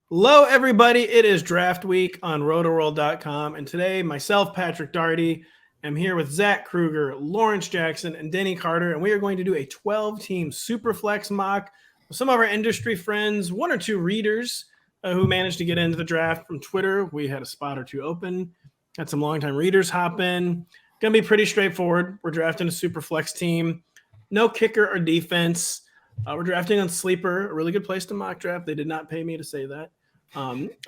Hello, everybody. It is draft week on Rotoworld.com. And today, myself, Patrick Daugherty, am here with Zach Krueger, Lawrence Jackson, and Denny Carter. And we are going to do a 12-team Superflex mock with some of our industry friends, one or two readers who managed to get into the draft from Twitter. We had a spot or two open. Had some longtime readers hop in. Going to be pretty straightforward. We're drafting a Superflex team. No kicker or defense. We're drafting on Sleeper, a really good place to mock draft. They did not pay me to say that.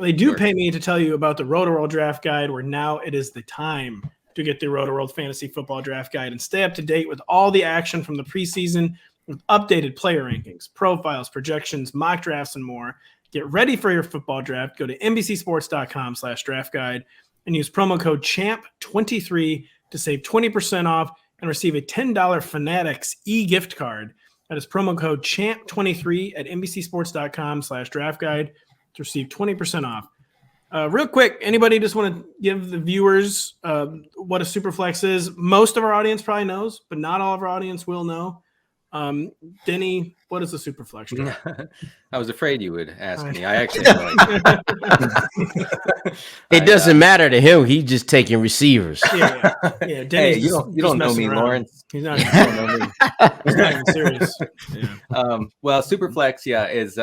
They do pay me to tell you about the Rotoworld Draft Guide, where now it is the time to get the Rotoworld Fantasy Football Draft Guide and stay up to date with all the action from the preseason with updated player rankings, profiles, projections, mock drafts, and more. Get ready for your football draft. Go to NBCSports.com/draft guide and use promo code CHAMP23 to save 20% off and receive a $10 Fanatics e-gift card. That is promo code CHAMP23 at NBCSports.com/draft guide to receive 20% off. Real quick, anybody just want to give the viewers what a Superflex is? Most of our audience probably knows, but not all of our audience will know. Denny, what is a Superflex draft? I was afraid you would ask me. I actually know. It doesn't matter to him. He's just taking receivers. Yeah. Hey, you don't know me, around. Lawrence. He's not even serious. Yeah. Well, Superflex, is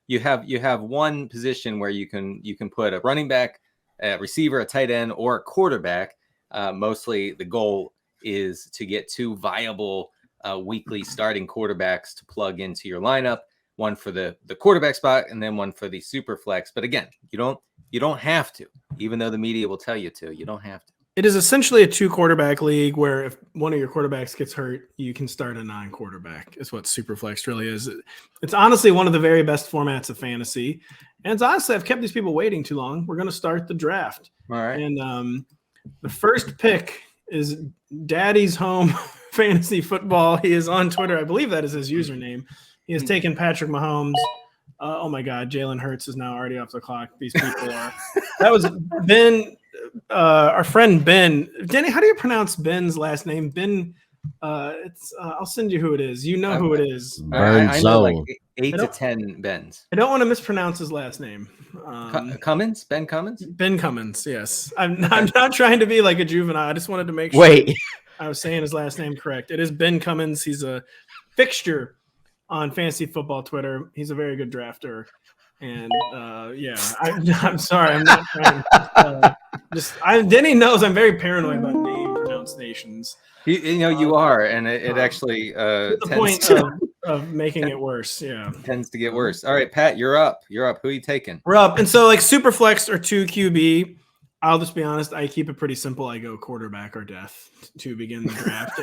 you have one position where you can put a running back, a receiver, a tight end, or a quarterback. Mostly the goal is to get two viable weekly starting quarterbacks to plug into your lineup. One for the quarterback spot and then one for the Superflex. But again, you don't have to, even though the media will tell you to. You don't have to. It is essentially a 2-quarterback league where if one of your quarterbacks gets hurt, you can start a non-quarterback is what Superflex really is. It's honestly one of the very best formats of fantasy. And it's honestly, I've kept these people waiting too long. We're going to start the draft. All right. And the first pick is Daddy's Home Fantasy Football. He is on Twitter. I believe that is his username. He has taken Patrick Mahomes. Oh, my God. Jalen Hurts is now already off the clock. These people are. That was Ben. Our friend Ben. Denny, how do you pronounce Ben's last name? Ben. I'll send you who it is. You know who it is. I know like 8 to 10 Bens. I don't want to mispronounce his last name. Cummins? Ben Cummins? Ben Cummins, yes. I'm not trying to be like a juvenile. I just wanted to make sure I was saying his last name correct. It is Ben Cummins. He's a fixture on Fantasy Football Twitter. He's a very good drafter. And I'm sorry. I'm not trying. Denny knows I'm very paranoid about name pronunciations. You are, and it actually the point of making it worse. Yeah, tends to get worse. All right, Pat, you're up. Who are you taking? We're up, and so like Superflex or 2 QB. I'll just be honest. I keep it pretty simple. I go quarterback or death to begin the draft,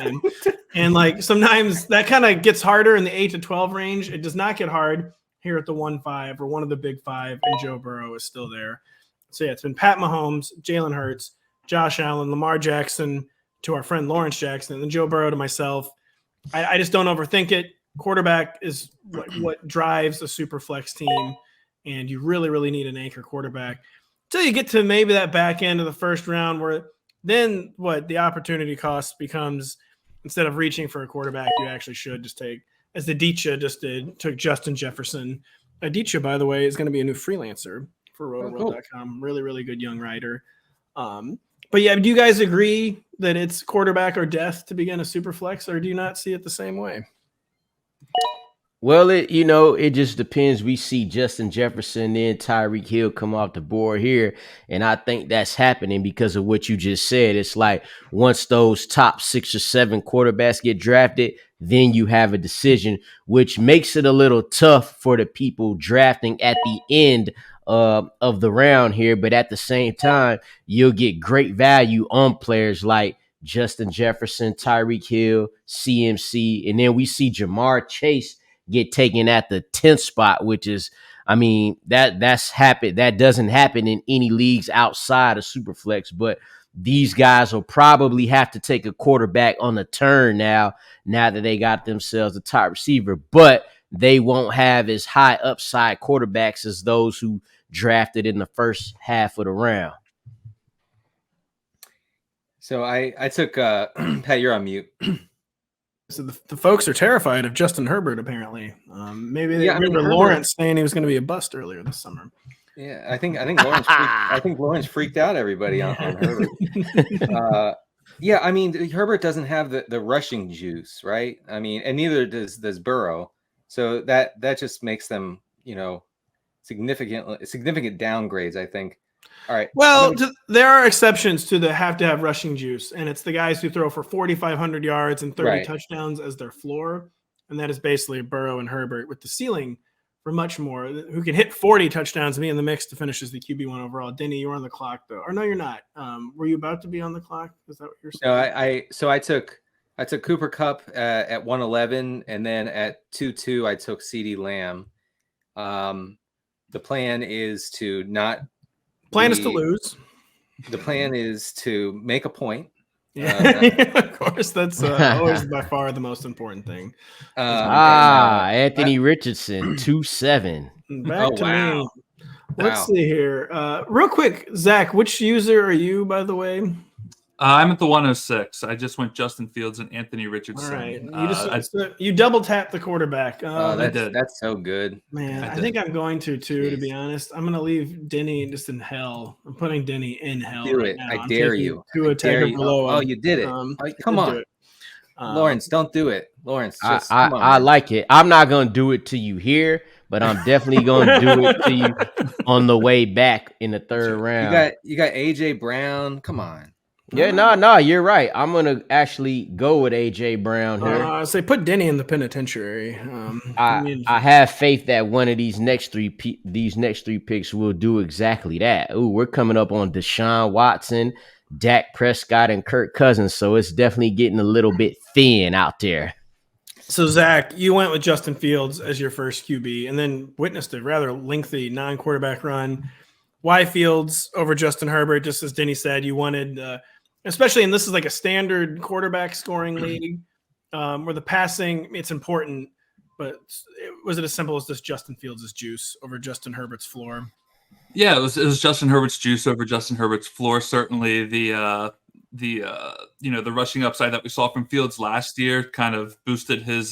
and like sometimes that kind of gets harder in the 8 to 12 range. It does not get hard here at the 1-5 or one of the big 5, and Joe Burrow is still there. So yeah, it's been Pat Mahomes, Jalen Hurts, Josh Allen, Lamar Jackson to our friend Lawrence Jackson, and then Joe Burrow to myself. I just don't overthink it. Quarterback is what drives a Superflex team, and you really, really need an anchor quarterback until you get to maybe that back end of the first round where then the opportunity cost becomes, instead of reaching for a quarterback, you actually should just take, as the Aditya just did, took Justin Jefferson. Aditya, by the way, is going to be a new freelancer for Rotoworld.com. Cool. Really, really good young writer. But yeah, do you guys agree that it's quarterback or death to begin a Superflex, or do you not see it the same way? Well, it just depends. We see Justin Jefferson and Tyreek Hill come off the board here, and I think that's happening because of what you just said. It's like once those top 6 or 7 quarterbacks get drafted, then you have a decision, which makes it a little tough for the people drafting at the end of the round here. But at the same time, you'll get great value on players like Justin Jefferson, Tyreek Hill, CMC, and then we see Jamar Chase get taken at the 10th spot, which is, that's happened. That doesn't happen in any leagues outside of Superflex, but these guys will probably have to take a quarterback on the turn now that they got themselves a top receiver, but they won't have as high upside quarterbacks as those who drafted in the first half of the round. So I took Pat, you're on mute. So the folks are terrified of Justin Herbert, apparently. Maybe they remember Lawrence saying he was going to be a bust earlier this summer. Yeah, I think Lawrence freaked out everybody on Herbert. Yeah, I mean Herbert doesn't have the rushing juice, right? I mean, and neither does Burrow. So that just makes them, significant downgrades, I think. All right. Well, there are exceptions to the have to have rushing juice, and it's the guys who throw for 4,500 yards and 30 touchdowns as their floor, and that is basically Burrow and Herbert with the ceiling for much more, who can hit 40 touchdowns and be in the mix to finish as the QB1 overall. Denny, you're on the clock though, or no, you're not. Were you about to be on the clock? Is that what you're saying? No, I took Cooper Kupp at 111, and then at 2-2 I took CeeDee Lamb. The plan is to not. Plan is to lose. The plan is to make a point. Yeah, of course. That's always by far the most important thing. Anthony Richardson, 2-7. Back to me. Let's see here. Real quick, Zach, which user are you, by the way? I'm at the 106. I just went Justin Fields and Anthony Richardson. All right. You double tapped the quarterback. That's so good. Man, I think I'm going to be honest. I'm going to leave Denny just in hell. I'm putting Denny in hell. Do right it. now. I dare you. Oh, you did it. Come on. Lawrence, don't do it. Lawrence, come on. I like it. I'm not going to do it to you here, but I'm definitely going to do it to you on the way back in the third round. You got AJ Brown. Come on. Yeah, no, you're right. I'm gonna actually go with AJ Brown here. Say put Denny in the penitentiary. I have faith that one of these next three picks will do exactly that. Ooh, we're coming up on Deshaun Watson, Dak Prescott, and Kirk Cousins, so it's definitely getting a little bit thin out there. So Zach, you went with Justin Fields as your first QB, and then witnessed a rather lengthy non-quarterback run. Why Fields over Justin Herbert? Just as Denny said, you wanted. Especially, and this is like a standard quarterback scoring league where the passing, it's important, but was it as simple as just Justin Fields' juice over Justin Herbert's floor? Yeah, it was Justin Herbert's juice over Justin Herbert's floor. Certainly the rushing upside that we saw from Fields last year kind of boosted his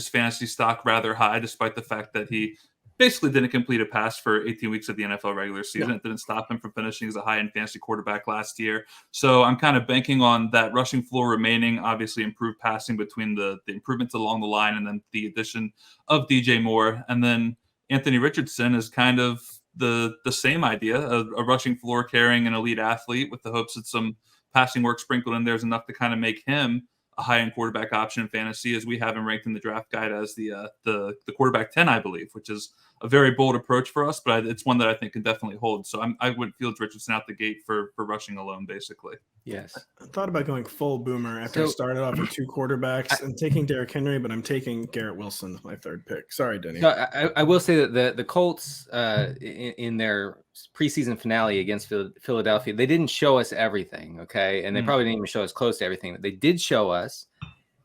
fantasy stock rather high, despite the fact that he basically didn't complete a pass for 18 weeks of the NFL regular season. Yeah. It didn't stop him from finishing as a high-end fantasy quarterback last year. So I'm kind of banking on that rushing floor remaining, obviously improved passing between the improvements along the line and then the addition of DJ Moore. And then Anthony Richardson is kind of the same idea, a rushing floor carrying an elite athlete with the hopes that some passing work sprinkled in there is enough to kind of make him a high-end quarterback option in fantasy, as we have him ranked in the draft guide as the quarterback 10, I believe, which is a very bold approach for us, but it's one that I think can definitely hold. So I would Fields Richardson out the gate for rushing alone, basically. Yes. I thought about going full boomer after I started off with two quarterbacks and taking Derrick Henry, but I'm taking Garrett Wilson with my third pick. Sorry, Denny. No, I will say that the Colts in their preseason finale against Philadelphia, they didn't show us everything, okay? And they probably didn't even show us close to everything. But they did show us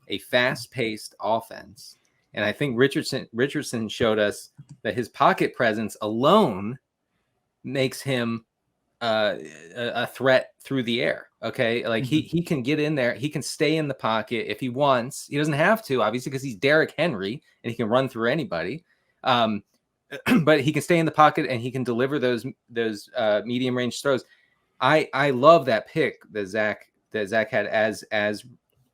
a fast-paced offense. And I think Richardson showed us that his pocket presence alone makes him a threat through the air. Okay, like he can get in there, he can stay in the pocket if he wants. He doesn't have to, obviously, because he's Derrick Henry and he can run through anybody. But he can stay in the pocket and he can deliver those medium range throws. I love that pick that Zach had as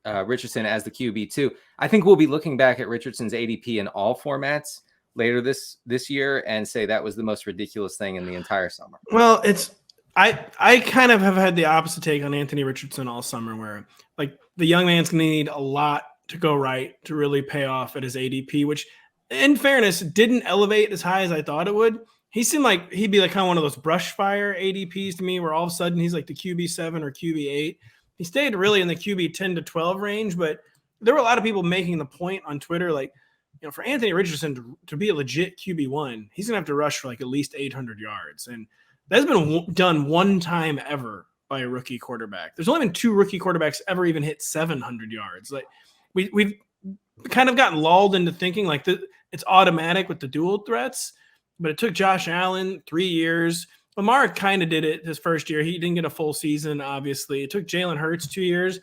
Richardson as the QB too. I think we'll be looking back at Richardson's ADP in all formats later this year and say that was the most ridiculous thing in the entire summer. Well, I kind of have had the opposite take on Anthony Richardson all summer, where like the young man's going to need a lot to go right to really pay off at his ADP, which in fairness didn't elevate as high as I thought it would. He seemed like he'd be like kind of one of those brush fire ADPs to me, where all of a sudden he's like the QB7 or QB8. He stayed really in the QB 10 to 12 range, but there were a lot of people making the point on Twitter, like, you know, for Anthony Richardson to be a legit QB1, he's going to have to rush for like at least 800 yards. And that's been done one time ever by a rookie quarterback. There's only been two rookie quarterbacks ever even hit 700 yards. Like we've kind of gotten lulled into thinking like it's automatic with the dual threats, but it took Josh Allen 3 years. Lamar kind of did it his first year. He didn't get a full season, obviously. It took Jalen Hurts 2 years.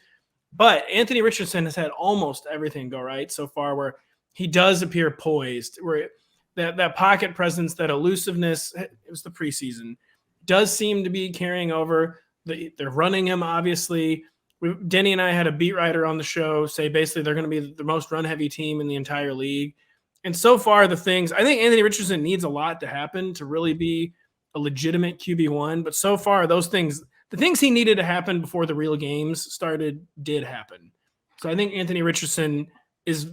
But Anthony Richardson has had almost everything go right so far, where he does appear poised. Where that pocket presence, that elusiveness, it was the preseason, does seem to be carrying over. They're running him, obviously. Denny and I had a beat writer on the show say basically they're going to be the most run-heavy team in the entire league. And so far, I think Anthony Richardson needs a lot to happen to really be a legitimate QB1. But so far, the things he needed to happen before the real games started did happen. So I think Anthony Richardson is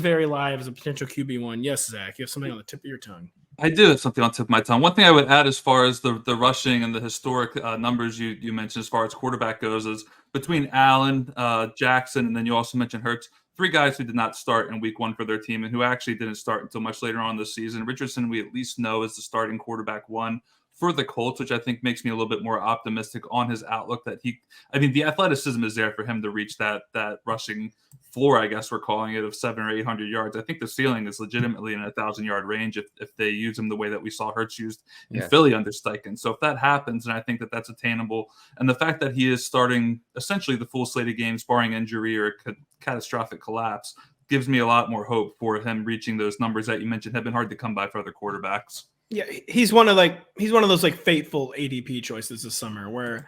very live as a potential QB1. Yes, Zach, you have something on the tip of your tongue. I do have something on the tip of my tongue. One thing I would add as far as the rushing and the historic numbers you mentioned as far as quarterback goes is between Allen, Jackson, and then you also mentioned Hurts, 3 guys who did not start in week 1 for their team and who actually didn't start until much later on this season. Richardson, we at least know, is the starting quarterback 1 for the Colts, which I think makes me a little bit more optimistic on his outlook that the athleticism is there for him to reach that rushing floor, I guess we're calling it, of 700 or 800 yards. I think the ceiling is legitimately in a 1,000-yard range if they use him the way that we saw Hurts used in Philly under Steichen. So if that happens, and I think that that's attainable, and the fact that he is starting essentially the full slate of games, barring injury or catastrophic collapse, gives me a lot more hope for him reaching those numbers that you mentioned have been hard to come by for other quarterbacks. Yeah, he's one of those like fateful ADP choices this summer where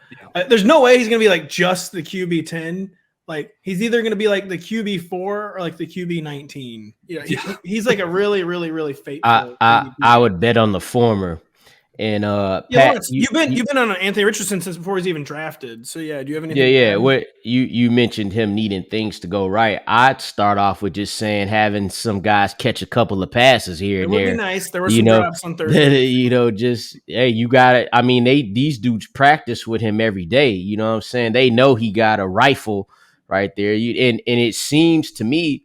there's no way he's going to be like just the QB 10. Like he's either going to be like the QB 4 or like the QB 19. He's like a really, really, really fateful. I would bet on the former. And Pat, you've been on Anthony Richardson since before he's even drafted. So yeah, do you have anything? Yeah. What you mentioned him needing things to go right. I'd start off with just saying having some guys catch a couple of passes here and there. It would be nice. There were some drops on Thursday. Just hey, you got it. I mean, these dudes practice with him every day. You know what I'm saying? They know he got a rifle right there. And it seems to me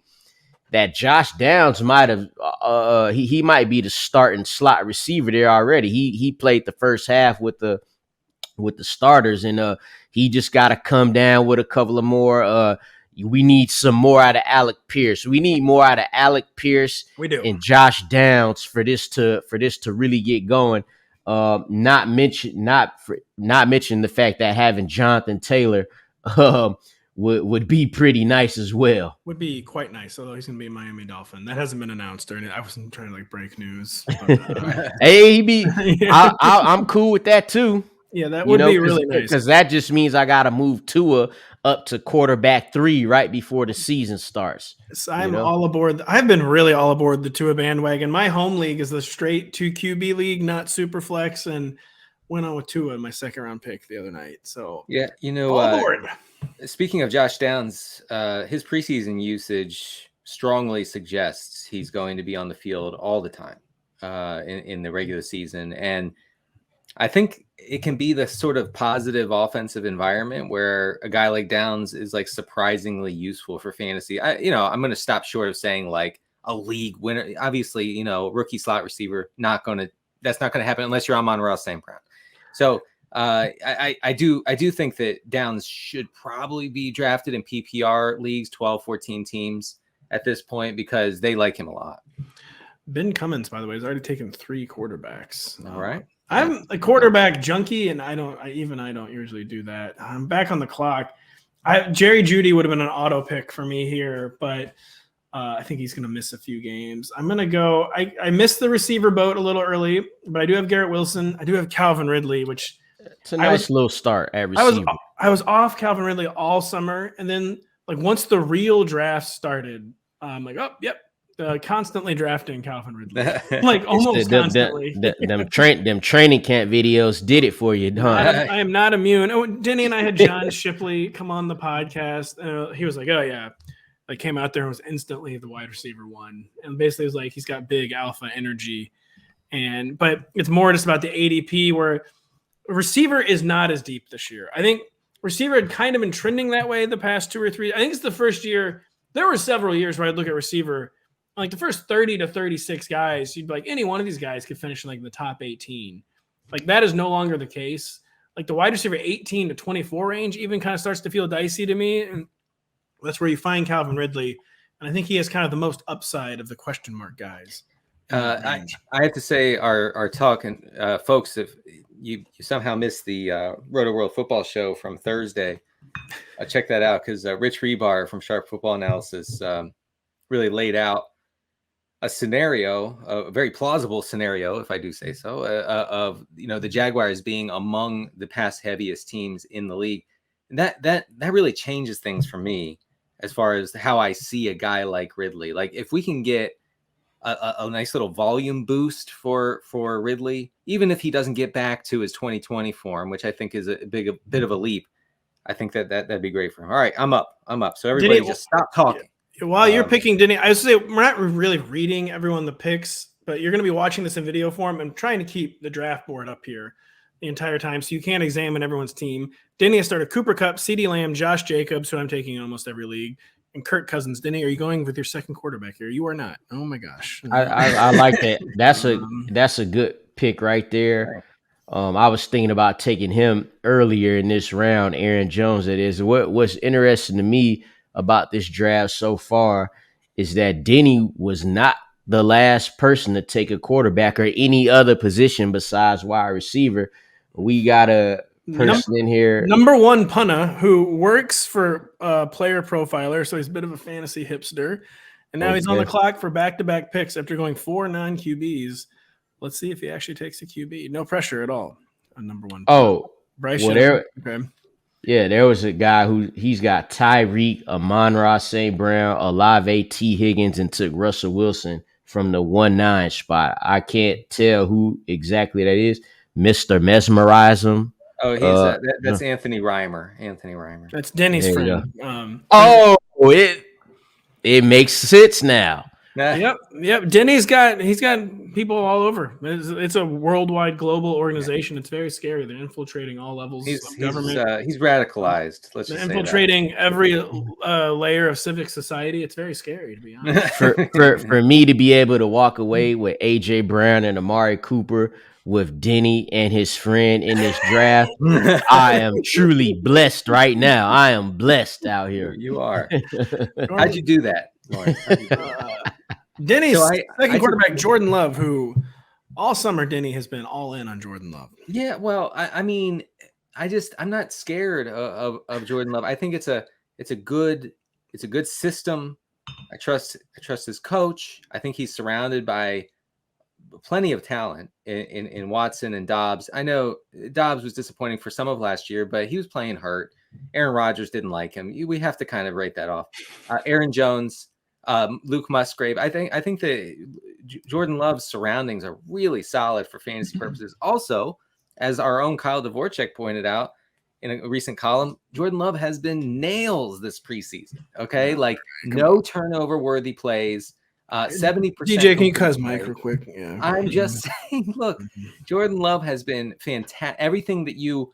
that Josh Downs might have he might be the starting slot receiver there already. He played the first half with the starters, and he just got to come down with a couple of more. We need some more out of Alec Pierce. We need more out of Alec Pierce. We do. And Josh Downs for this to really get going. Not mention the fact that having Jonathan Taylor would be pretty nice as well. Would be quite nice, although he's going to be a Miami Dolphin. That hasn't been announced during it. I wasn't trying to like break news. But, hey, I'm cool with that too. Yeah, that would be really nice. Because that just means I got to move Tua up to quarterback 3 right before the season starts. So I'm all aboard. I've been really all aboard the Tua bandwagon. My home league is the straight 2 QB league, not Superflex, and went on with Tua in my second round pick the other night. So yeah, all aboard. Speaking of Josh Downs, his preseason usage strongly suggests he's going to be on the field all the time in the regular season. And I think it can be the sort of positive offensive environment where a guy like Downs is like surprisingly useful for fantasy. I'm going to stop short of saying like a league winner. Obviously, rookie slot receiver, that's not going to happen unless you're Amon-Ra St. Brown. So I do think that Downs should probably be drafted in PPR leagues, 12, 14 teams at this point, because they like him a lot. Ben Cummins, by the way, has already taken 3 quarterbacks. All right. I'm a quarterback junkie, and I don't usually do that. I'm back on the clock. Jerry Jeudy would have been an auto pick for me here, but I think he's going to miss a few games. I'm going to go. I missed the receiver boat a little early, but I do have Garrett Wilson. I do have Calvin Ridley, which it's a nice little start at receiver. I was off Calvin Ridley all summer, and then like once the real draft started, I'm like, oh, yep. Constantly drafting Calvin Ridley, like almost constantly. Them training camp videos did it for you, huh? I am not immune. Oh, Denny and I had John Shipley come on the podcast. He was like, "Oh yeah," like came out there and was instantly the wide receiver 1, and basically was like, he's got big alpha energy, but it's more just about the ADP where receiver is not as deep this year. I think receiver had kind of been trending that way the past 2 or 3. I think it's the first year. There were several years where I'd look at receiver. Like the first 30 to 36 guys, you'd be like, any one of these guys could finish in like the top 18. Like that is no longer the case. Like the wide receiver 18 to 24 range even kind of starts to feel dicey to me. And that's where you find Calvin Ridley. And I think he has kind of the most upside of the question mark guys. I have to say our talk, and folks, if you somehow missed the Rotoworld football show from Thursday, check that out because Rich Rebar from Sharp Football Analysis really laid out scenario, a very plausible scenario, if I do say so, of the Jaguars being among the pass heaviest teams in the league. And that really changes things for me as far as how I see a guy like Ridley. Like if we can get a nice little volume boost for Ridley, even if he doesn't get back to his 2020 form, which I think is a bit of a leap, I think that'd be great for him. All right, I'm up. So everybody just stop talking. While you're picking Denny, I would say we're not really reading everyone the picks, but you're going to be watching this in video form. I'm trying to keep the draft board up here the entire time, so you can't examine everyone's team. Denny has started Cooper Kupp, CeeDee Lamb, Josh Jacobs, who I'm taking in almost every league, and Kirk Cousins. Denny, are you going with your second quarterback here? You are not. Oh my gosh. I like that. That's a good pick right there. I was thinking about taking him earlier in this round, Aaron Jones. That is what's interesting to me about this draft so far is that Denny was not the last person to take a quarterback or any other position besides wide receiver. We got a person in here. Number one punter who works for Player Profiler, so he's a bit of a fantasy hipster. And now he's on the clock for back-to-back picks after going 4 non-QBs. Let's see if he actually takes a QB. No pressure at all on number one. Oh, Bryce. Well, okay. Yeah, there was a guy he's got Tyreek, Amon-Ra St. Brown, Olave T. Higgins, and took Russell Wilson from the 1-9 spot. I can't tell who exactly that is. Mr. Mesmerize him. Oh, that's Anthony Reimer. That's Denny's friend. It makes sense now. Yep. Denny's got people all over. It's a worldwide, global organization. It's very scary. They're infiltrating all levels of government. He's radicalized. Let's just infiltrating every layer of civic society. It's very scary, to be honest. for me to be able to walk away with AJ Brown and Amari Cooper with Denny and his friend in this draft, I am truly blessed right now. I am blessed out here. You are. How'd you do that, Lawrence? Denny's second quarterback, Jordan Love, who all summer Denny has been all in on Jordan Love. Yeah, well, I'm not scared of Jordan Love. I think it's a good system. I trust his coach. I think he's surrounded by plenty of talent in Watson and Dobbs. I know Dobbs was disappointing for some of last year, but he was playing hurt. Aaron Rodgers didn't like him. We have to kind of write that off. Aaron Jones, Luke Musgrave. I think that Jordan Love's surroundings are really solid for fantasy purposes. Also, as our own Kyle Dvorak pointed out in a recent column, Jordan Love has been nails this preseason. Okay, no turnover worthy plays. 70%. DJ, can you cuz Mike real quick? Yeah. I'm just saying, look, Jordan Love has been fantastic. Everything that you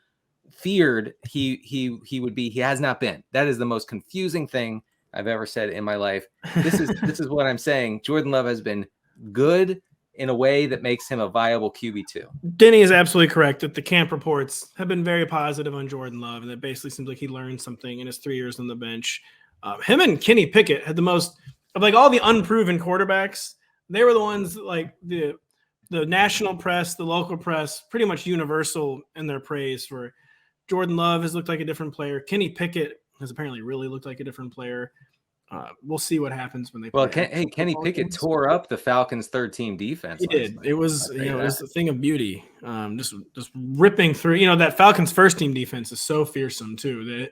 feared he would be, he has not been. That is the most confusing thing I've ever said in my life. This is what I'm saying. Jordan Love has been good in a way that makes him a viable QB2. Denny is absolutely correct that the camp reports have been very positive on Jordan Love, and it basically seems like he learned something in his 3 years on the bench. Him and Kenny Pickett had the most of all the unproven quarterbacks. They were the ones the national press, the local press, pretty much universal in their praise for Jordan Love has looked like a different player. Kenny Pickett has apparently really looked like a different player. We'll see what happens when they play. Well, Kenny Pickett tore up the Falcons' third-team defense. He did. It was, it was a thing of beauty. Just ripping through. That Falcons' first-team defense is so fearsome too. That if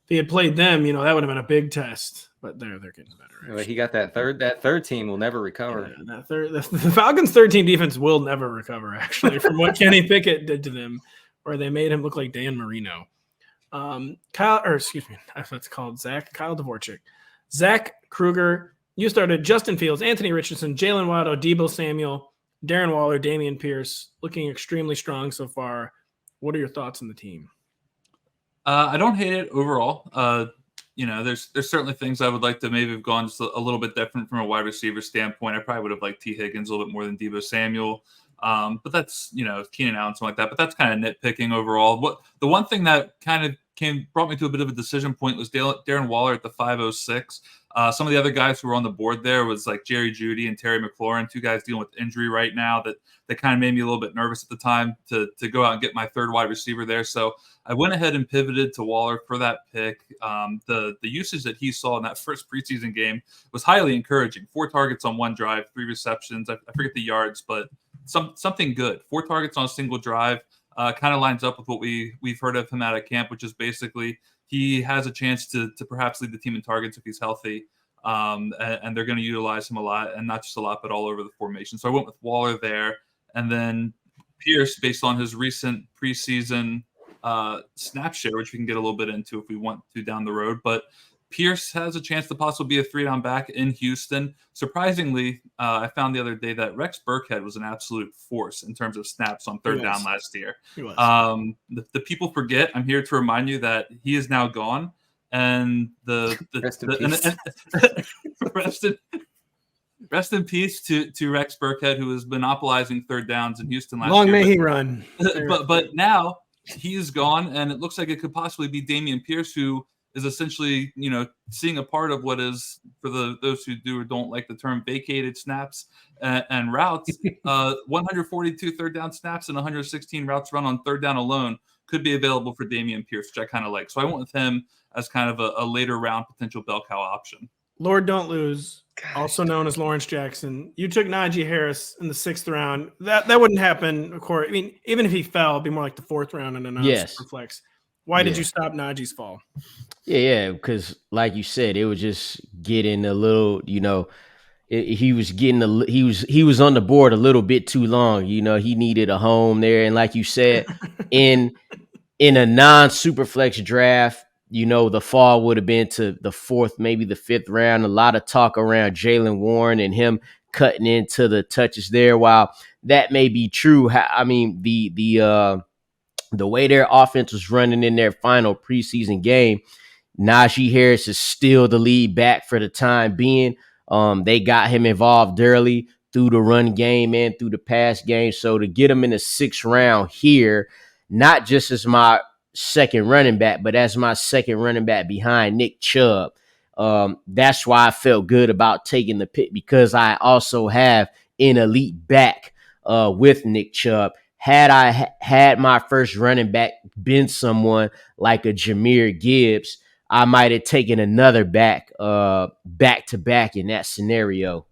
he had played them, that would have been a big test. But they're getting better. Well, he got that third team will never recover. Yeah, the Falcons' third-team defense will never recover. Actually, from what Kenny Pickett did to them, where they made him look like Dan Marino. Kyle Dvorak. Zach Krueger, you started Justin Fields, Anthony Richardson, Jalen Waddle, Deebo Samuel, Darren Waller, Dameon Pierce, looking extremely strong so far. What are your thoughts on the team? I don't hate it overall. There's certainly things I would like to maybe have gone just a little bit different from a wide receiver standpoint. I probably would have liked T. Higgins a little bit more than Deebo Samuel. But that's, Keenan Allen, something like that. But that's kind of nitpicking overall. The one thing that kind of brought me to a bit of a decision point was Darren Waller at the 506. Some of the other guys who were on the board there was like Jerry Jeudy and Terry McLaurin, two guys dealing with injury right now that kind of made me a little bit nervous at the time to go out and get my third wide receiver there. So I went ahead and pivoted to Waller for that pick. The usage that he saw in that first preseason game was highly encouraging. 4 targets on 1 drive, 3 receptions. I forget the yards, but something good. 4 targets on a single drive. Kind of lines up with what we've heard of him out of camp, which is basically he has a chance to perhaps lead the team in targets if he's healthy. And they're going to utilize him a lot, and not just a lot, but all over the formation. So I went with Waller there. And then Pierce, based on his recent preseason snap share, which we can get a little bit into if we want to down the road. But Pierce has a chance to possibly be a 3-down back in Houston. Surprisingly, I found the other day that Rex Burkhead was an absolute force in terms of snaps on third down last year. The people forget. I'm here to remind you that he is now gone. And rest in peace to Rex Burkhead, who was monopolizing third downs in Houston last year. Long may he run. But now he's gone, and it looks like it could possibly be Dameon Pierce, who is essentially, seeing a part of what is, for those who do or don't like the term, vacated snaps and routes. 142 third down snaps and 116 routes run on third down alone could be available for Dameon Pierce, which I kind of like. So I went with him as kind of a later round potential bell cow option. Lord Don't Lose, also known as Lawrence Jackson. You took Najee Harris in the 6th round. That wouldn't happen, of course. I mean, even if he fell, it'd be more like the 4th round in a non-superflex. Why did you stop Najee's fall? Yeah, because like you said, it was just getting a little, he was on the board a little bit too long. He needed a home there, and like you said, in a non-superflex draft, the fall would have been to the 4th, maybe the 5th round. A lot of talk around Jaylen Warren and him cutting into the touches there. While that may be true, I mean the way their offense was running in their final preseason game, Najee Harris is still the lead back for the time being. They got him involved early through the run game and through the pass game. So to get him in the 6th round here, not just as my second running back, but as my second running back behind Nick Chubb, that's why I felt good about taking the pick, because I also have an elite back with Nick Chubb. Had I had my first running back been someone like a Jahmyr Gibbs, I might have taken another back to back in that scenario.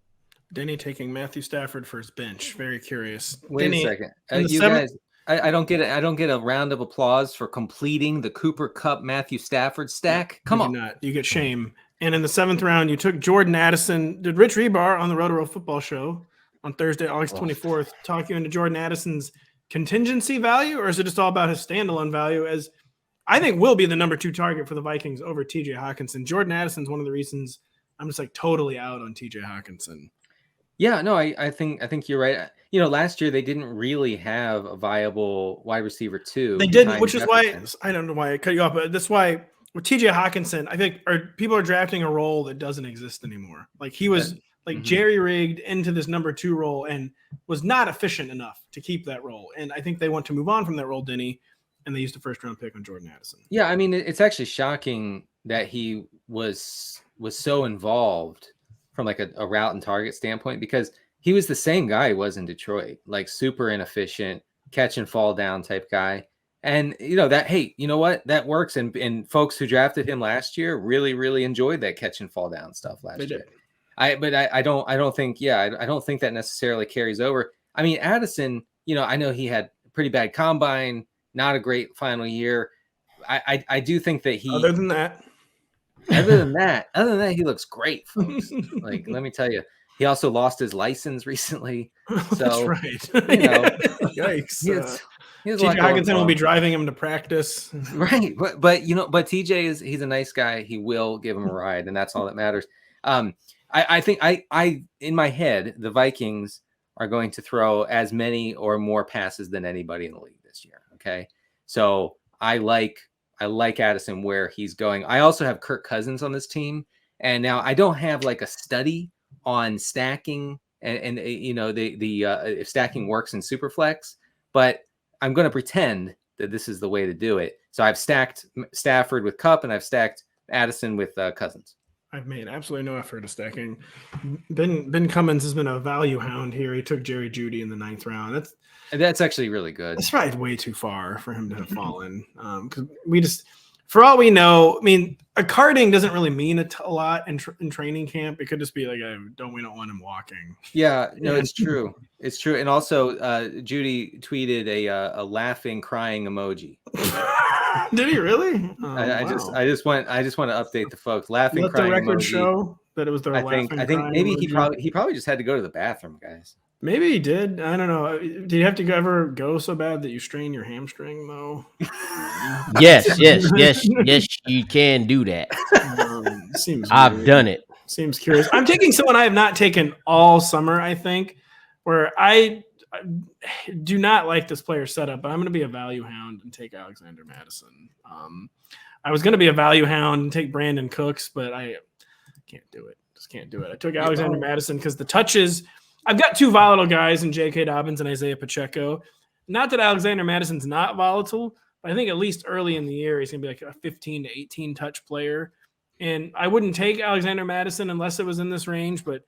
Denny taking Matthew Stafford for his bench. Very curious. Wait Denny, a second. You guys, I don't get it. I don't get a round of applause for completing the Cooper Kupp Matthew Stafford stack. Come on. Not. You get shame. And in the 7th round, you took Jordan Addison. Did Rich Rebar on the Rotoworld Football Show on Thursday, August 24th, talk you into Jordan Addison's contingency value, or is it just all about his standalone value, as I think will be the number 2 target for the Vikings over TJ Hawkinson? Jordan Addison's one of the reasons I'm just like totally out on TJ Hawkinson. Yeah, no, I think you're right. Last year they didn't really have a viable wide receiver 2. They didn't, which is why I don't know why I cut you off, but that's why with TJ Hawkinson, I think people are drafting a role that doesn't exist anymore. Like he was jerry rigged into this number 2 role and was not efficient enough to keep that role. And I think they want to move on from that role, Denny, and they used a 1st round pick on Jordan Addison. Yeah, I mean, it's actually shocking that he was so involved from like a route and target standpoint, because he was the same guy he was in Detroit, like super inefficient, catch and fall down type guy. And that works. And folks who drafted him last year really, really enjoyed that catch and fall down stuff last year. I don't think that necessarily carries over. I mean, Addison, I know he had a pretty bad combine, not a great final year. I do think that other than that, he looks great, folks. Like, let me tell you, he also lost his license recently. So, that's right. Yikes. TJ Hawkinson will be driving him to practice. Right. But TJ he's a nice guy. He will give him a ride, and that's all that matters. I think in my head, the Vikings are going to throw as many or more passes than anybody in the league this year. Okay. So I like Addison where he's going. I also have Kirk Cousins on this team. And now I don't have like a study on stacking and if stacking works in Superflex, but I'm going to pretend that this is the way to do it. So I've stacked Stafford with Kupp, and I've stacked Addison with Cousins. I've made absolutely no effort of stacking. Ben Cummins has been a value hound here. He took Jerry Jeudy in the 9th round. That's actually really good. That's probably way too far for him to have fallen. Because we just, for all we know, I mean, a carding doesn't really mean a lot in training camp. It could just be like, we don't want him walking. Yeah, no, it's true. It's true. And also, Judy tweeted a laughing, crying emoji. Did he really? I just want to update the folks. Laughing, Let crying the record emoji. Show that it was the laughing. I think maybe emoji. he probably just had to go to the bathroom, guys. Maybe he did. I don't know. Did you have to ever go so bad that you strain your hamstring, though? Yes, you can do that. Seems I've weird. done it. Seems curious. I'm taking someone I have not taken all summer, I think, where I do not like this player setup, but I'm going to be a value hound and take Alexander Madison. I was going to be a value hound and take Brandon Cooks, but I can't do it. Just can't do it. I took Alexander Madison because the touches – I've got 2 volatile guys in J.K. Dobbins and Isaiah Pacheco. Not that Alexander Madison's not volatile, but I think at least early in the year he's going to be like a 15 to 18 touch player. And I wouldn't take Alexander Madison unless it was in this range, but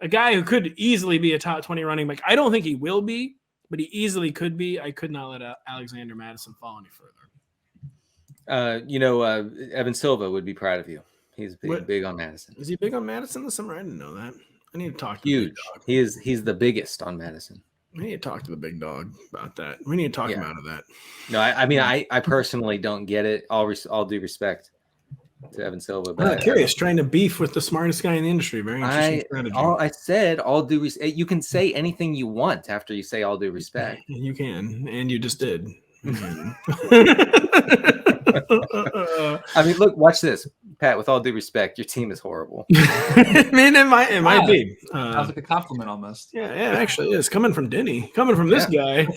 a guy who could easily be a top 20 running back. I don't think he will be, but he easily could be. I could not let Alexander Madison fall any further. Evan Silva would be proud of you. He's big on Madison. Is he big on Madison this summer? I didn't know that. I need to talk to Huge. the big dog. He's the biggest on Madison. We need to talk to the big dog about that. We need to talk him out of that. No, I personally don't get it. All due respect to Evan Silva. But I'm curious, trying to beef with the smartest guy in the industry. Very interesting strategy. I said all due respect. You can say anything you want after you say all due respect. You can, and you just did. I mean, look, watch this, Pat. With all due respect, your team is horrible. I mean, it might be. Sounds like a compliment almost. Yeah, it actually is. Coming from Denny, coming from this guy,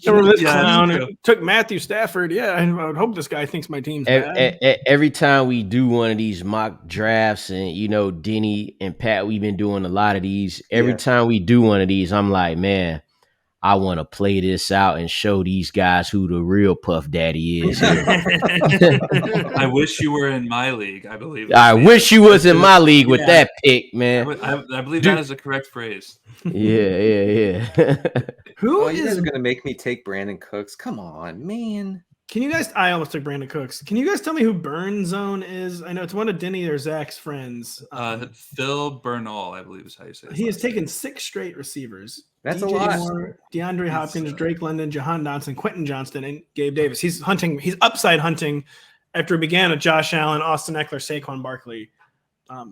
coming from this clown who took Matthew Stafford. Yeah, I would hope this guy thinks my team's bad. Every time we do one of these mock drafts, and Denny and Pat, we've been doing a lot of these. Every time we do one of these, I'm like, man, I want to play this out and show these guys who the real Puff Daddy is. I wish you were in my league, I believe. I wish you was in my league with that pick, man. I believe that is the correct phrase. Yeah. You guys are going to make me take Brandon Cooks? Come on, man. Can you guys? I almost took Brandon Cooks. Can you guys tell me who Burn Zone is? I know it's one of Denny or Zach's friends. Phil Bernal, I believe is how you say it. He has taken 6 straight receivers. That's DJ a lot. Moore, DeAndre Hopkins, Drake London, Jahan Dotson, Quentin Johnston, and Gabe Davis. He's upside hunting after it began with Josh Allen, Austin Eckler, Saquon Barkley.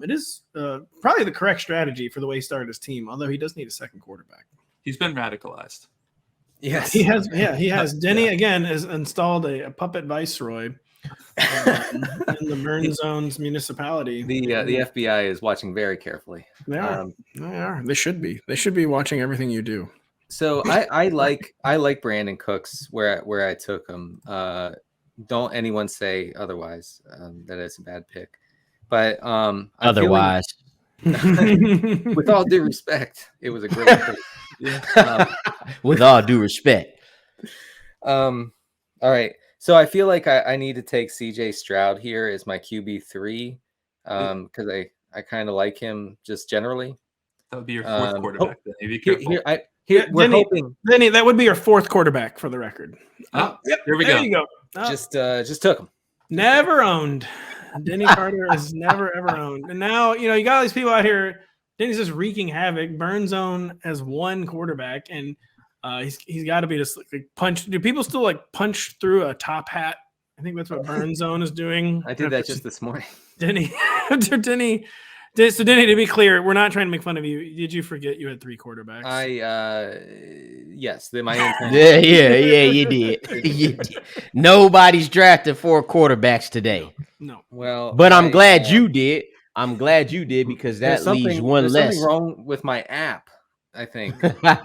It is probably the correct strategy for the way he started his team, although he does need a second quarterback. He's been radicalized. Yes, he has. Yeah, he has. Denny again has installed a puppet viceroy in the Burn Zone's municipality. The FBI is watching very carefully. They are. They are. They should be. They should be watching everything you do. So I like Brandon Cooks where I took him. Don't anyone say otherwise that it's a bad pick. But otherwise, with all due respect, it was a great pick. With all due respect. All right. So I feel like I need to take CJ Stroud here as my QB3 because I kind of like him just generally. That would be your fourth quarterback. Then. Be careful. We're hoping. Denny, that would be your 4th quarterback for the record. Here we there go. You go. Just took him. Never owned. Denny Carter is never ever owned. And now, you got all these people out here. Denny's just wreaking havoc. Burn Zone has 1 quarterback, and he's got to be just like punch. Do people still punch through a top hat? I think that's what Burn Zone is doing. I did that just this morning. Denny. So Denny, to be clear, we're not trying to make fun of you. Did you forget you had 3 quarterbacks? Yes. My intent. Yeah, you did. Nobody's drafted 4 quarterbacks today. No. Well, but I'm glad you did. I'm glad you did because that leaves one there's less. Something wrong with my app, I think. Yeah,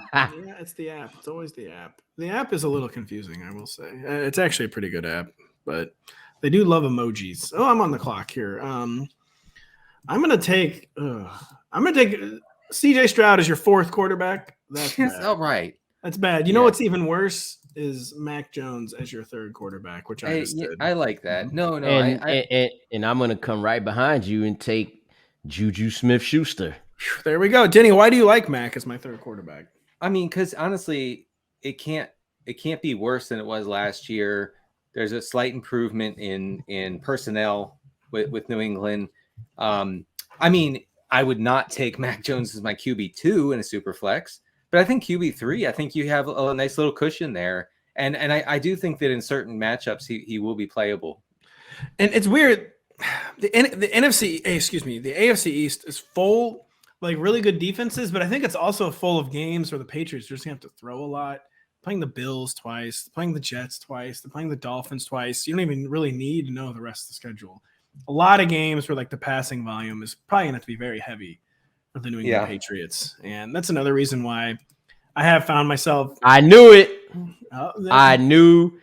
it's the app. It's always the app. The app is a little confusing, I will say. It's actually a pretty good app, but they do love emojis. Oh, I'm on the clock here. I'm gonna take CJ Stroud as your 4th quarterback. That's all right. That's bad. You know what's even worse is Mac Jones as your third quarterback, which I just did. I like that. No, And I'm gonna come right behind you and take Juju Smith-Schuster. There we go. Denny, why do you like Mac as my third quarterback? I mean, because honestly, it can't be worse than it was last year. There's a slight improvement in personnel with New England. I mean, I would not take Mac Jones as my QB2 in a super flex, but I think QB3, I think you have a nice little cushion there. And I do think that in certain matchups, he will be playable. And it's weird. The AFC East is full, like really good defenses, but I think it's also full of games where the Patriots are just going to have to throw a lot. Playing the Bills twice, playing the Jets twice, they're playing the Dolphins twice. You don't even really need to know the rest of the schedule. A lot of games where like the passing volume is probably going to have to be very heavy for the New England Patriots. And that's another reason why I have found myself. I knew it. I knew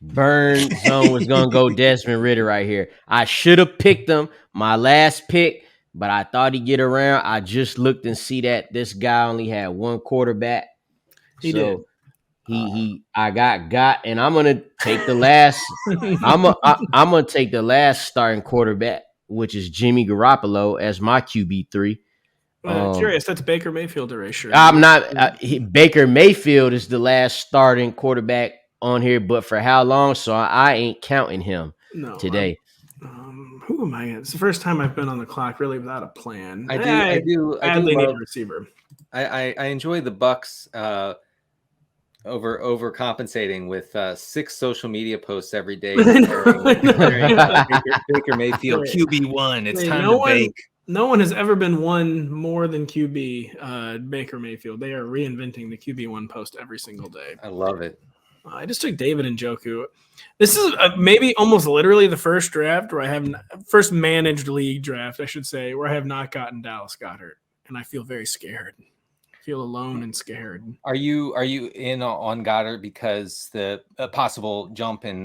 Burn Zone was going to go Desmond Ridder right here. I should have picked him, my last pick, but I thought he'd get around. I just looked and see that this guy only had one quarterback. He did. I got, and I'm gonna take the last. I'm gonna take the last starting quarterback, which is Jimmy Garoppolo, as my QB3. Curious, that's Baker Mayfield erasure. I'm not. Baker Mayfield is the last starting quarterback on here, but for how long? So I ain't counting him today. Who am I? It's the first time I've been on the clock really without a plan. I do need love a receiver. I enjoy the Bucks. Overcompensating with 6 social media posts every day. Baker Mayfield QB1. It's time to bake. No one has ever been one more than QB Baker Mayfield. They are reinventing the QB1 post every single day. I love it. I just took David Njoku. This is maybe almost literally the first draft where I have first managed league draft, I should say, where I have not gotten Dallas Goedert, and I feel very scared. Feel alone and scared. Are you in on Goddard because the possible jump in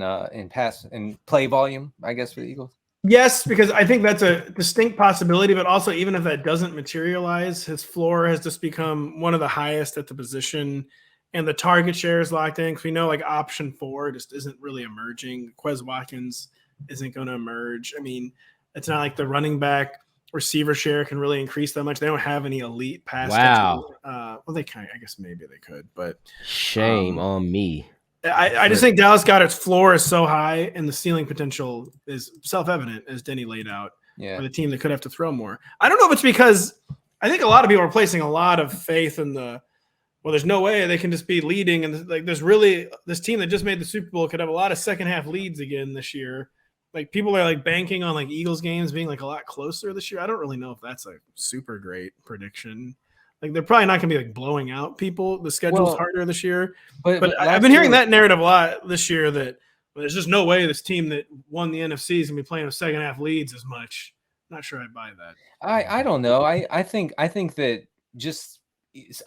pass and play volume, I guess, for the Eagles? Yes, because I think that's a distinct possibility, but also even if that doesn't materialize, his floor has just become one of the highest at the position, and the target share is locked in because we know like option 4 just isn't really emerging. Quez Watkins isn't going to emerge. I mean, it's not like the running back receiver share can really increase that much. They don't have any elite pass. Wow. Well, they kind of, I guess maybe they could, but shame on me. I just think Dallas Goedert's floor is so high and the ceiling potential is self-evident, as Denny laid out. Yeah. For the team that could have to throw more. I don't know if it's because I think a lot of people are placing a lot of faith in there's no way they can just be leading. And like, there's really this team that just made the Super Bowl could have a lot of second half leads again this year. Like people are like banking on like Eagles games being like a lot closer this year. I don't really know if that's a super great prediction. Like they're probably not going to be like blowing out people. The schedule's harder this year. But I've been hearing that narrative a lot this year that there's just no way this team that won the NFC is going to be playing with second half leads as much. Not sure I buy that. I don't know. I think that just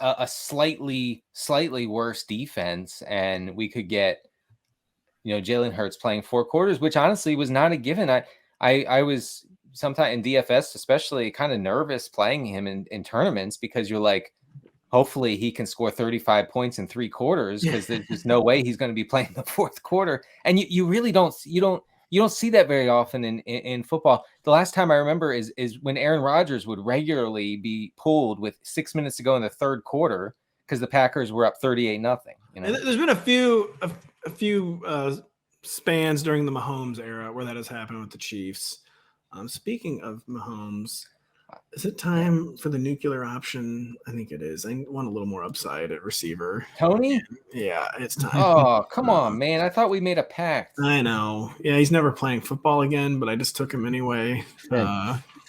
a slightly worse defense, and we could get Jalen Hurts playing 4 quarters, which honestly was not a given. I was sometimes in DFS especially kind of nervous playing him in tournaments because you're like, hopefully he can score 35 points in 3 quarters because there's just no way he's going to be playing the 4th quarter. And you really don't see that very often in football. The last time I remember is when Aaron Rodgers would regularly be pulled with 6 minutes to go in the 3rd quarter because the Packers were up 38-0. There's been a few spans during the Mahomes era where that has happened with the Chiefs. Speaking of Mahomes, is it time for the nuclear option? I think it is. I want a little more upside at receiver. Tony? Yeah, it's time. Oh, come on, man. I thought we made a pact. I know. Yeah, he's never playing football again, but I just took him anyway.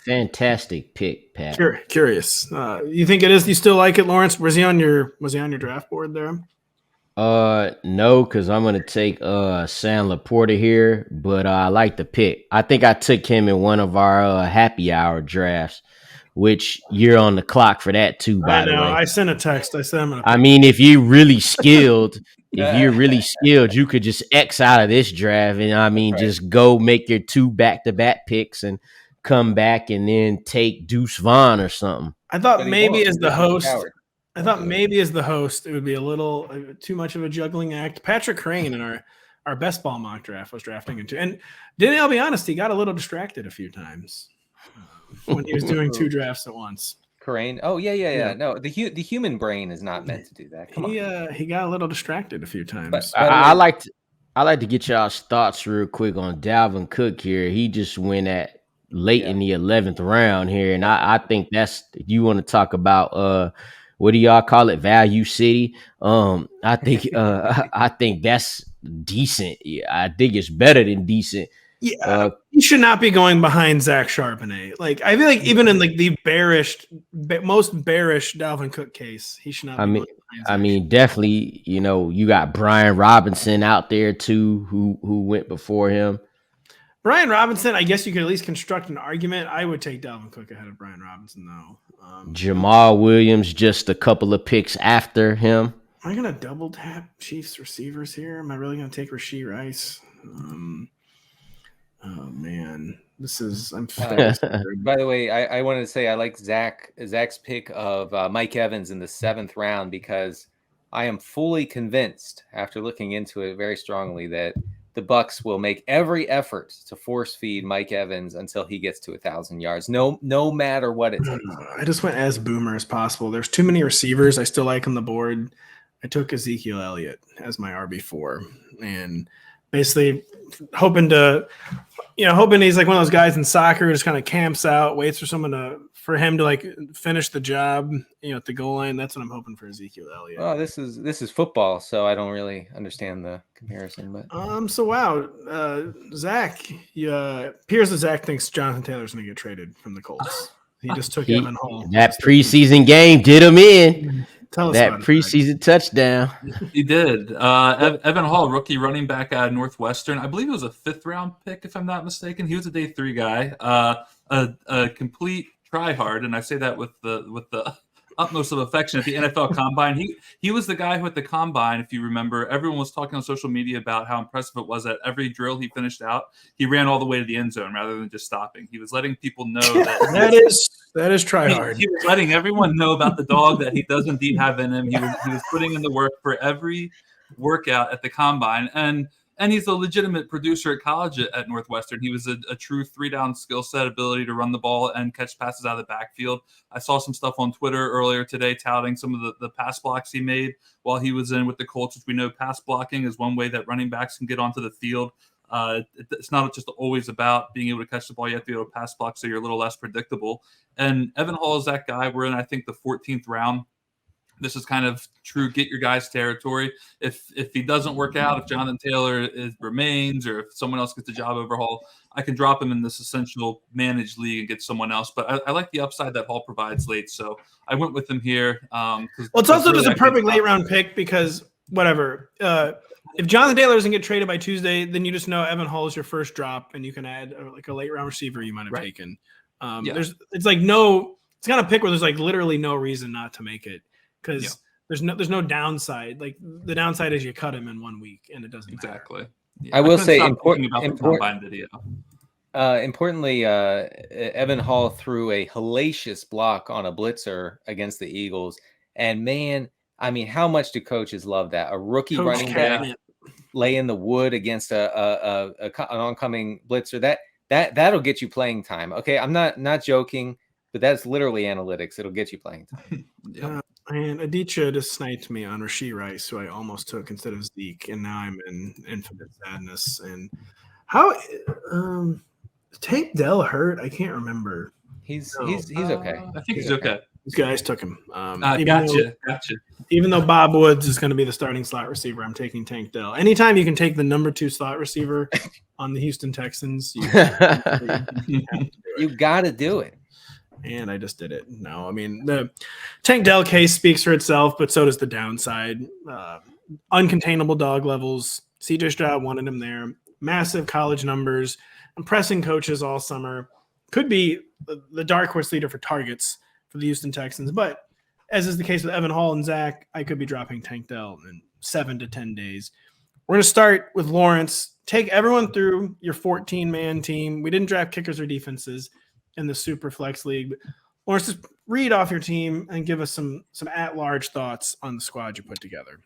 Fantastic pick, Pat. Curious. You think it is? You still like it, Lawrence? Was he on your draft board there? No, because I'm gonna take Sam Laporta here, but I like the pick. I think I took him in one of our happy hour drafts, which you're on the clock for that too. By the way, I sent a text. I said I'm gonna. I mean, if you're really skilled, you could just X out of this draft, and just go make your 2 back-to-back picks and come back and then take Deuce Vaughn or something. I thought maybe as the host. I thought maybe as the host, it would be a little too much of a juggling act. Patrick Crane in our best ball mock draft was drafting into, and Denny, I'll be honest, he got a little distracted a few times when he was doing 2 drafts at once. Crane. Oh yeah. No, the human brain is not meant to do that. Come on. He got a little distracted a few times. I like to get y'all's thoughts real quick on Dalvin Cook here. He just went at late in the 11th round here, and I think that's, you want to talk about what do y'all call it, value city? I think that's decent. Yeah, I think it's better than decent. Yeah, he should not be going behind Zach Charbonnet. Like, I feel like even in like the most bearish Dalvin Cook case, he should not. I mean, definitely. You know, you got Brian Robinson out there too, who went before him. Brian Robinson, I guess you could at least construct an argument. I would take Dalvin Cook ahead of Brian Robinson, though. Jamal Williams just a couple of picks after him. Am I gonna double tap Chiefs receivers here? Am I really gonna take Rashee Rice? Oh man, I'm by the way, I wanted to say I like Zach's pick of Mike Evans in the 7th round, because I am fully convinced, after looking into it very strongly, that the Bucs will make every effort to force feed Mike Evans until he gets to 1,000 yards, no matter what it takes. I just went as boomer as possible. There's too many receivers I still like on the board. I took Ezekiel Elliott as my RB4, and basically hoping he's like one of those guys in soccer who just kind of camps out, waits for him to like finish the job, at the goal line. That's what I'm hoping for Ezekiel Elliott. Oh, this is football, so I don't really understand the comparison. But so wow, Zach, appears that Zach thinks Jonathan Taylor's going to get traded from the Colts. He just took Evan Hall. That preseason game did him in. Tell us that preseason touchdown. He did. Evan Hall, rookie running back out of Northwestern. I believe it was a 5th round pick, if I'm not mistaken. He was a day 3 guy. A complete tryhard, and I say that with the utmost of affection at the NFL Combine. He was the guy who at the Combine, if you remember, everyone was talking on social media about how impressive it was that every drill he finished out, he ran all the way to the end zone rather than just stopping. He was letting people know that that is try hard. He was letting everyone know about the dog that he does indeed have in him. He was putting in the work for every workout at the Combine, and he's a legitimate producer at college at Northwestern. He was a true 3-down skill set, ability to run the ball and catch passes out of the backfield. I saw some stuff on Twitter earlier today touting some of the pass blocks he made while he was in with the Colts, which we know pass blocking is one way that running backs can get onto the field. It's not just always about being able to catch the ball. You have to be able to pass block so you're a little less predictable. And Evan Hall is that guy. We're in, I think, the 14th round. This is kind of true get your guys territory. If he doesn't work out, if Jonathan Taylor remains, or if someone else gets the job over Hall, I can drop him in this essential managed league and get someone else. But I like the upside that Hall provides late, so I went with him here. It's also just a perfect late round pick because whatever. If Jonathan Taylor doesn't get traded by Tuesday, then you just know Evan Hall is your first drop, and you can add like a late round receiver you might have taken. It's kind of pick where there's like literally no reason not to make it. Because there's no downside. Like the downside is you cut him in 1 week and it doesn't exactly. I will say importantly, Evan Hall threw a hellacious block on a blitzer against the Eagles, and man, I mean, how much do coaches love that? A rookie running back lay in the wood against an oncoming blitzer. That'll get you playing time. Okay, I'm not joking, but that's literally analytics. It'll get you playing time. And Aditya just sniped me on Rashee Rice, who I almost took instead of Zeke, and now I'm in infinite sadness. And how Tank Dell hurt? I can't remember. He's okay. I think he's okay. These guys took him. Gotcha. Even though Bob Woods is going to be the starting slot receiver, I'm taking Tank Dell. Anytime you can take the number 2 slot receiver on the Houston Texans, you got to do it. And I just did it. No, I mean, the Tank Dell case speaks for itself, but so does the downside. Uncontainable dog levels. CJ Stroud wanted him there. Massive college numbers. Impressing coaches all summer. Could be the dark horse leader for targets for the Houston Texans. But as is the case with Evan Hall and Zach, I could be dropping Tank Dell in 7 to 10 days. We're going to start with Lawrence. Take everyone through your 14-man team. We didn't draft kickers or defenses in the Superflex League. Lawrence, just read off your team and give us some at-large thoughts on the squad you put together.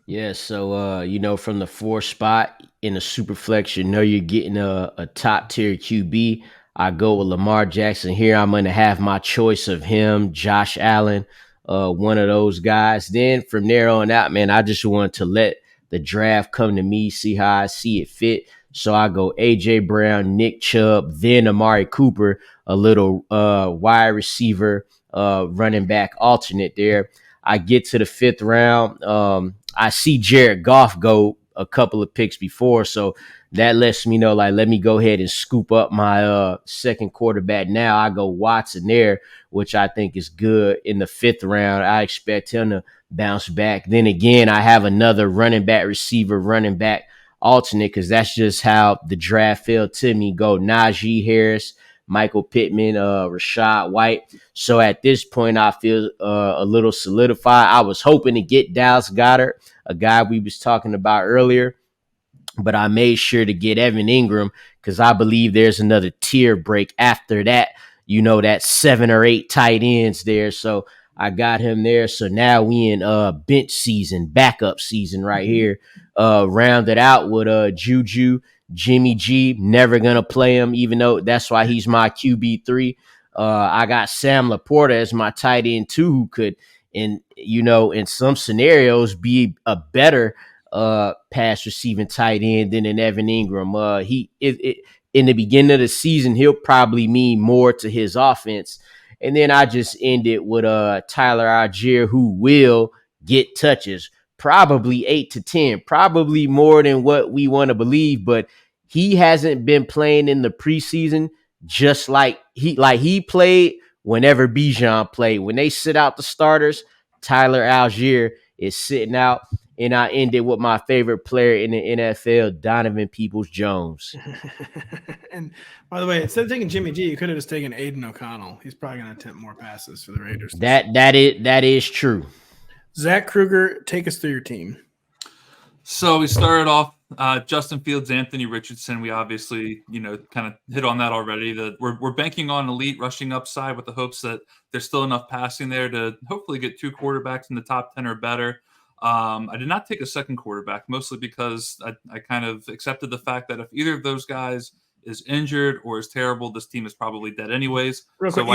Yeah, so from the 4 spot in the Superflex, you're getting a top tier QB. I go with Lamar Jackson here. I'm gonna have my choice of him, Josh Allen, one of those guys. Then from there on out, man, I just want to let the draft come to me, see how I see it fit. So I go AJ Brown, Nick Chubb, then Amari Cooper, a little wide receiver, running back alternate there. I get to the 5th round. I see Jared Goff go a couple of picks before, so that lets me know, like, let me go ahead and scoop up my second quarterback now. I go Watson there, which I think is good in the 5th round. I expect him to bounce back. Then again, I have another running back receiver, running back alternate, because that's just how the draft fell to me. Go Najee Harris, Michael Pittman, Rashad White. So at this point, I feel a little solidified. I was hoping to get Dallas Goedert, a guy we was talking about earlier, but I made sure to get Evan Ingram because I believe there's another tier break after that, that 7 or 8 tight ends there. So I got him there. So now we in bench season, backup season right here. Rounded out with Juju, Jimmy G. Never gonna play him, even though that's why he's my QB3. I got Sam Laporta as my tight end too, who could, in some scenarios, be a better pass receiving tight end than an Evan Ingram. In the beginning of the season, he'll probably mean more to his offense. And then I just ended with Tyler Algier, who will get touches, probably 8 to 10, probably more than what we want to believe, but he hasn't been playing in the preseason just like he played whenever Bijan played. When they sit out the starters, Tyler Algier is sitting out. And I ended with my favorite player in the NFL, Donovan Peoples-Jones. And by the way, instead of taking Jimmy G, you could have just taken Aiden O'Connell. He's probably going to attempt more passes for the Raiders. That is true. Zach Krueger, take us through your team. So we started off Justin Fields, Anthony Richardson. We obviously, kind of hit on that already. That we're banking on elite rushing upside with the hopes that there's still enough passing there to hopefully get 2 quarterbacks in the top 10 or better. I did not take a second quarterback, mostly because I kind of accepted the fact that if either of those guys is injured or is terrible, this team is probably dead anyways. Real quick,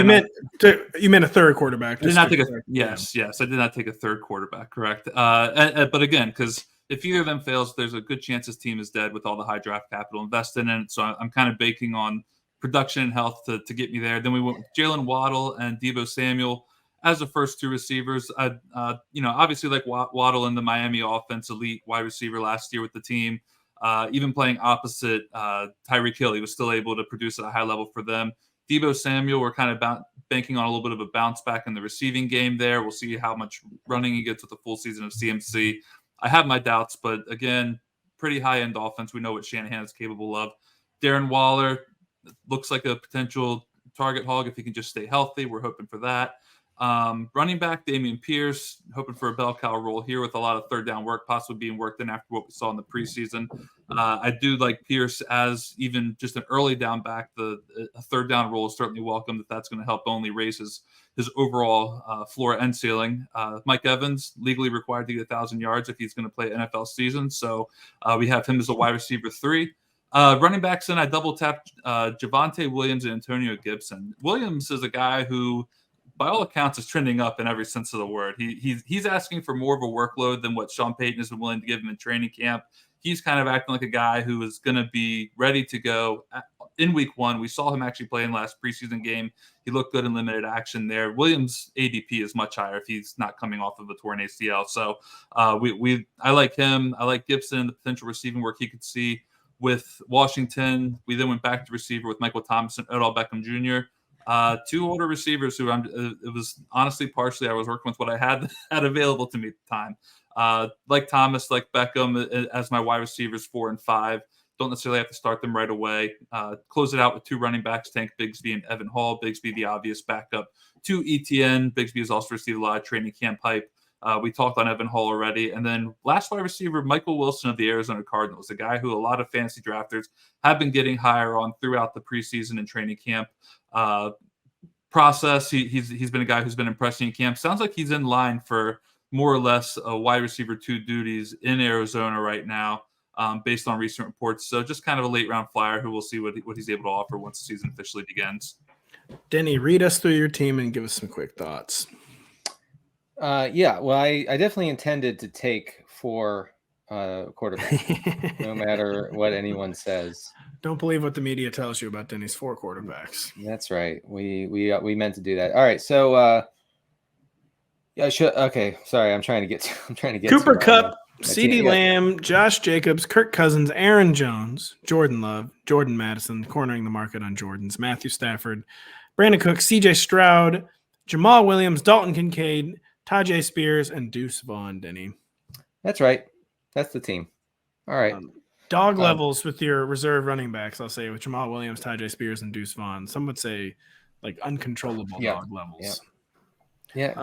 you meant a third quarterback. I did not take yes, I did not take a third quarterback, correct. But again, because if either of them fails, there's a good chance this team is dead with all the high draft capital invested in it. So I'm kind of banking on production and health to get me there. Then we went with Jalen Waddle and Deebo Samuel as the first 2 receivers. Obviously like Waddle in the Miami offense, elite wide receiver last year with the team. Even playing opposite Tirico Hill, he was still able to produce at a high level for them. Deebo Samuel, we're kind of banking on a little bit of a bounce back in the receiving game there. We'll see how much running he gets with the full season of CMC. I have my doubts, but again, pretty high-end offense. We know what Shanahan is capable of. Darren Waller looks like a potential target hog if he can just stay healthy. We're hoping for that. Running back, Dameon Pierce, hoping for a bell cow role here with a lot of third down work possibly being worked in after what we saw in the preseason. I do like Pierce as even just an early down back. A third down role is certainly welcome. That's going to help only raise his overall floor and ceiling. Mike Evans, legally required to get 1,000 yards if he's going to play NFL season. So we have him as a wide receiver 3. Running backs, in I double tapped Javonte Williams and Antonio Gibson. Williams is a guy who, by all accounts, is trending up in every sense of the word. He's asking for more of a workload than what Sean Payton has been willing to give him in training camp. He's kind of acting like a guy who is going to be ready to go in week 1. We saw him actually play in last preseason game. He looked good in limited action there. Williams' ADP is much higher if he's not coming off of a torn ACL. So I like him. I like Gibson, the potential receiving work he could see with Washington. We then went back to receiver with Michael Thomas and Odell Beckham Jr., 2 older receivers who it was honestly partially I was working with what I had available to me at the time. Like Thomas, like Beckham as my wide receivers 4 and 5. Don't necessarily have to start them right away. Close it out with 2 running backs, Tank Bigsby and Evan Hall. Bigsby, the obvious backup to ETN. Bigsby has also received a lot of training camp hype. We talked on Evan Hall already. And then last wide receiver, Michael Wilson of the Arizona Cardinals, a guy who a lot of fantasy drafters have been getting higher on throughout the preseason and training camp. process. He's been a guy who's been impressing in camp. Sounds like he's in line for more or less wide receiver 2 duties in Arizona right now, based on recent reports. So just kind of a late round flyer who we'll see what he's able to offer once the season officially begins. Denny, read us through your team and give us some quick thoughts. Yeah, well, I definitely intended to take 4 quarterbacks, no matter what anyone says. Don't believe what the media tells you about Denny's 4 quarterbacks. That's right. We meant to do that. All right, so yeah, okay. Sorry, I'm trying to get Cooper Kupp, my CeeDee team. Lamb, Josh Jacobs, Kirk Cousins, Aaron Jones, Jordan Love, Jordan Madison, cornering the market on Jordans, Matthew Stafford, Brandon Cook, CJ Stroud, Jamal Williams, Dalton Kincaid, Tajay Spears, and Deuce Vaughn, Denny. That's right. That's the team. All right. Dog levels with your reserve running backs, I'll say, with Jamal Williams, Tajay Spears, and Deuce Vaughn. Some would say like uncontrollable dog levels. Yeah,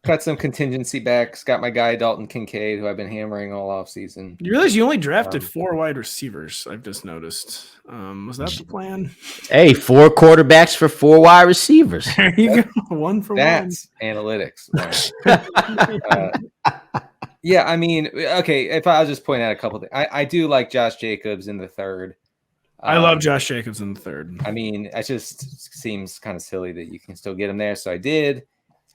got some contingency backs. Got my guy Dalton Kincaid, who I've been hammering all off season. You realize you only drafted 4 wide receivers, I've just noticed. Was that the plan? Hey, 4 quarterbacks for 4 wide receivers. There you go. 1 for 1. That's analytics. Yeah, I mean, okay, if I'll just point out a couple things. I do like Josh Jacobs in the 3rd. I love Josh Jacobs in the 3rd. I mean, it just seems kind of silly that you can still get him there, so I did.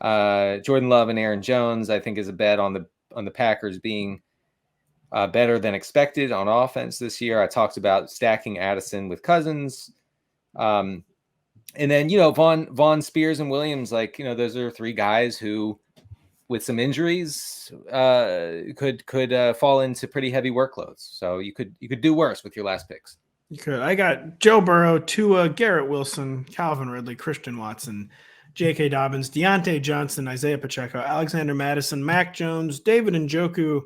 Jordan Love and Aaron Jones, I think, is a bet on the Packers being better than expected on offense this year. I talked about stacking Addison with Cousins. And then, Vaughn, Spears, and Williams, those are 3 guys who, with some injuries, could fall into pretty heavy workloads. So you could do worse with your last picks. You could. I got Joe Burrow, Tua, Garrett Wilson, Calvin Ridley, Christian Watson, J.K. Dobbins, Deontay Johnson, Isaiah Pacheco, Alexander Madison, Mac Jones, David Njoku,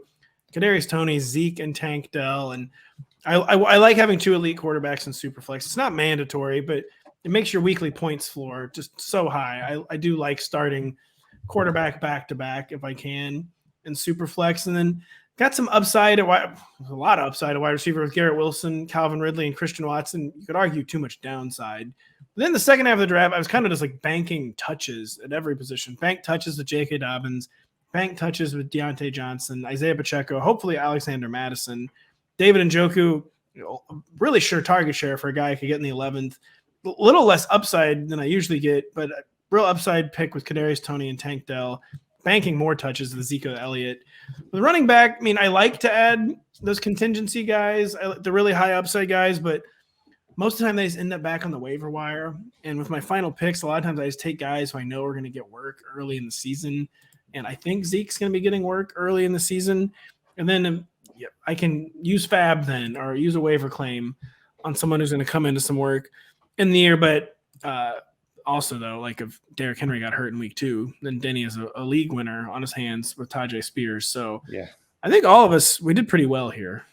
Kadarius Toney, Zeke, and Tank Dell. And I like having 2 elite quarterbacks in Superflex. It's not mandatory, but it makes your weekly points floor just so high. I do like starting quarterback back-to-back if I can in Superflex. And then got some upside a lot of upside at wide receiver with Garrett Wilson, Calvin Ridley, and Christian Watson. You could argue too much downside. But then the second half of the draft, I was kind of just like banking touches at every position. Bank touches with J.K. Dobbins, bank touches with Deontay Johnson, Isaiah Pacheco, hopefully Alexander Madison, David Njoku, really sure target share for a guy who could get in the 11th. A little less upside than I usually get, but a real upside pick with Kadarius Toney and Tank Dell. Banking more touches with Ezekiel Elliott. The running back, I mean, I like to add those contingency guys, the really high upside guys, but most of the time they just end up back on the waiver wire. And with my final picks, a lot of times I just take guys who I know are going to get work early in the season. And I think Zeke's going to be getting work early in the season. And then I can use Fab then, or use a waiver claim on someone who's going to come into some work in the year. But also, though, like if Derrick Henry got hurt in week 2, then Denny is a league winner on his hands with Tajay Spears. So yeah, I think all of us, we did pretty well here.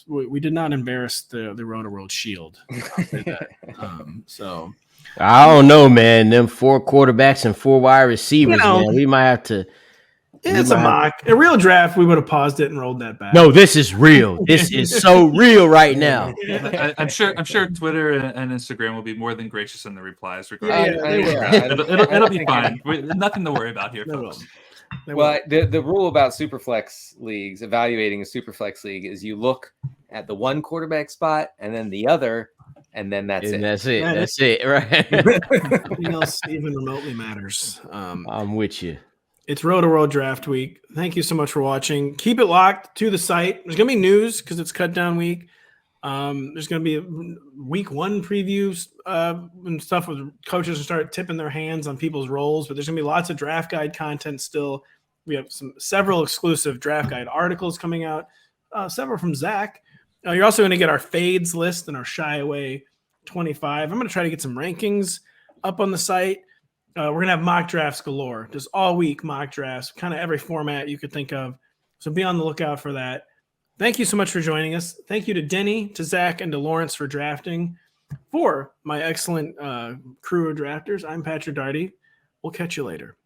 We did not embarrass the Rotoworld Shield. I'll say that. So I don't know, man. Them 4 quarterbacks and 4 wide receivers, man. We might have to. It's a mock. A real draft, we would have paused it and rolled that back. No, this is real. This is so real right now. I'm sure Twitter and Instagram will be more than gracious in the replies. It'll be fine. Nothing to worry about here, folks. Well, the rule about Superflex leagues, evaluating a Superflex league, is you look at the 1 quarterback spot and then the other, and then that's it. That's it. That's it, right? Nothing else even remotely matters. I'm with you. It's Rotoworld Draft Week. Thank you so much for watching. Keep it locked to the site. There's going to be news because it's cut down week. There's going to be a week 1 previews and stuff with coaches to start tipping their hands on people's roles, but there's going to be lots of draft guide content still. We have several exclusive draft guide articles coming out, several from Zach. You're also going to get our fades list and our shy away 25. I'm going to try to get some rankings up on the site. We're going to have mock drafts galore, just all week mock drafts, kind of every format you could think of. So be on the lookout for that. Thank you so much for joining us. Thank you to Denny, to Zach, and to Lawrence for drafting. For my excellent crew of drafters, I'm Patrick Daugherty. We'll catch you later.